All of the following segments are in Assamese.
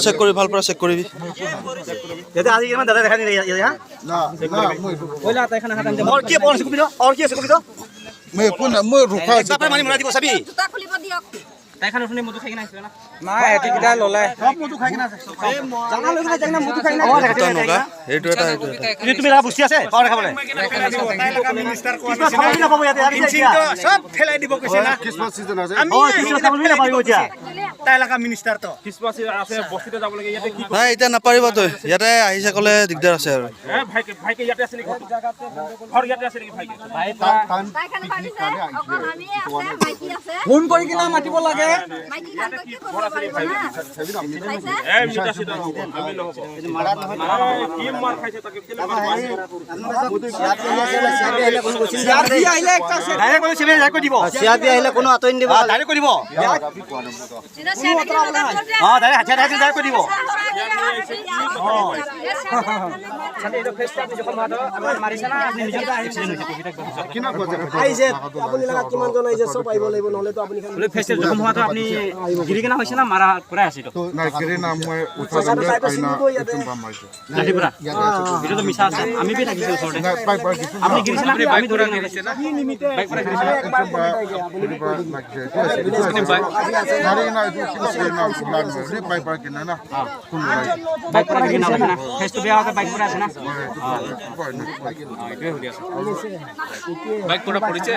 চেক কৰি ভাল পৰা চেক কৰিবি দাদা দেখা নি और কি পৰ আছে কবিতো और কি আছে কবিতো মই ৰখা আছে তাপা মানি মৰা দিব চাবি জোতা খুলিব দিয়ক তাইখান উঠনি মধু খাই কিনা আছে না না এটি কিটা ললে সব মধু খাই কিনা আছে জানা লৈ কিনা জানা মধু খাই না এইটো এটা তুমি ৰা বুস্তি আছে পাৰ খাবলে তাইলাকা মিনিষ্টাৰ কোৱা আছে না পাবো ইয়াতে আৰু সব ঠেলাই দিব কৈছে না ক্ৰিসমাস সিজন আছে আমি খাবলে না পাবো এতিয়া তাইলাকা মিনিষ্টাৰ তো ক্ৰিসমাস আছে বস্তিতে যাব লাগে ইয়াতে কি নাই এতিয়া নাপাৰিব তই ইয়াতে আহিছে কলে দিগদাৰ আছে আৰু ভাইকে ইয়াতে আছে নেকি ঘৰ ইয়াতে আছে নেকি ভাইকে তাইখান পালিছে অকল আমি আছে মাইকি আছে ফোন কৰি কিনা মাতিব লাগে মাইকি খান কি কৰিব পাৰিব না পাইছে এই মিটা সিধা আমি নহব কি মাৰ খাইছে তাকে কেলে মাৰ সিয়াতি আহিলে একটা ডাইৰেক্ট কৰি চিবে যাই কৈ দিব সিয়াতি আহিলে কোনো আতইন দিব ডাইৰেক্ট কৰি দিব সিধা সেটা কি কথা বলছে ডাইৰেক্ট হাতে হাতে যাই কৈ দিব মানে এটা ফেস্ট আপনি যখন মাতো আমার মারিছে না আপনি নিজে এক্সিডেন্ট হইছে কবিতা কিনা কথা আইছে আপুনি লাগা কিমান জন আইছে সব আইব লাগিব নহলে তো আপুনি বলে ফেস্টেল যখন হওয়া তো আপনি গিরি কেনা হইছে না মারা করে আছে তো না কেরে নাম মই উঠা দিলে আইনা একদম বামাইছে লাঠিপুরা এটা তো মিছা আছে আমি বি থাকিছে ওচৰতে না পাই পাই কিছু আপনি গিরিছে না আমি ধরে নিছে না বাইক করে গিরিছে না একদম লাগছে নারে না এটা কি না প্ল্যান করে পাই পাই কিনা না কোন বাইক করে গিরিনা না ফেস তো বেয়া বাইক করে আছে না বাইক পৰা পৰিছে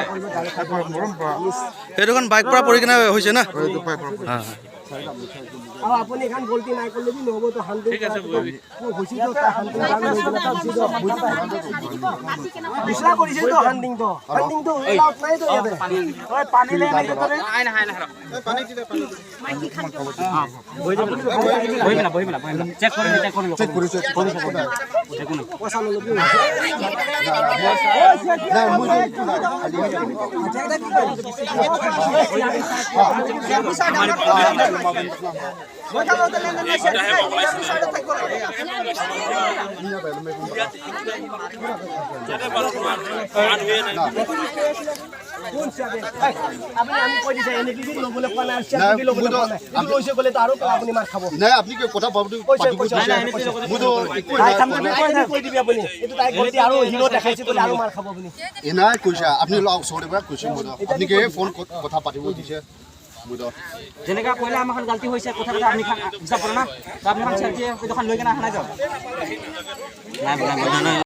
মৰম পা সেইটোখন বাইক পৰা পৰি কিনে হৈছে না এইটো পাই পাই আৰু আপুনি এখন গলতি নাই কৰিলে বি নহব তো হান্তি ঠিক আছে হৈছি তো হান্তি গান হৈ গলা তো সিধা বুজি পাই বিছৰা কৰিছে তো হান্তিং তো এলাউট নাই তো ইয়াতে ওই পানী লে নাই তো আই না পানী দিলে পানী মাইকি খান বহিবিলা চেক কৰি পইচা নলবি না মই আমি কৈ দিছে এনে কি লবলে কোৱা নাই চেক লবলে কোৱা নাই আমি লৈছে গলে তো আৰু আপুনি মাৰ খাব নাই আপনি কি কথা পাতিব মুদো তাই সামনে কৈ দিবি আপুনি এটো তাই গলতি আৰু হিৰো দেখাইছে বলে আৰু মাৰ খাব আপুনি এনা কইছা আপনি লও সরে বা কইছে মুদো আপনি কে ফোন কথা পাতিব দিছে মুদো যেনেকা কইলা আমাখন গলতি হইছে কথা আপনি হিসাব কৰে না তো আপনি মান চেক দিয়ে ওইখান লৈ কেনা আনা যাও নাই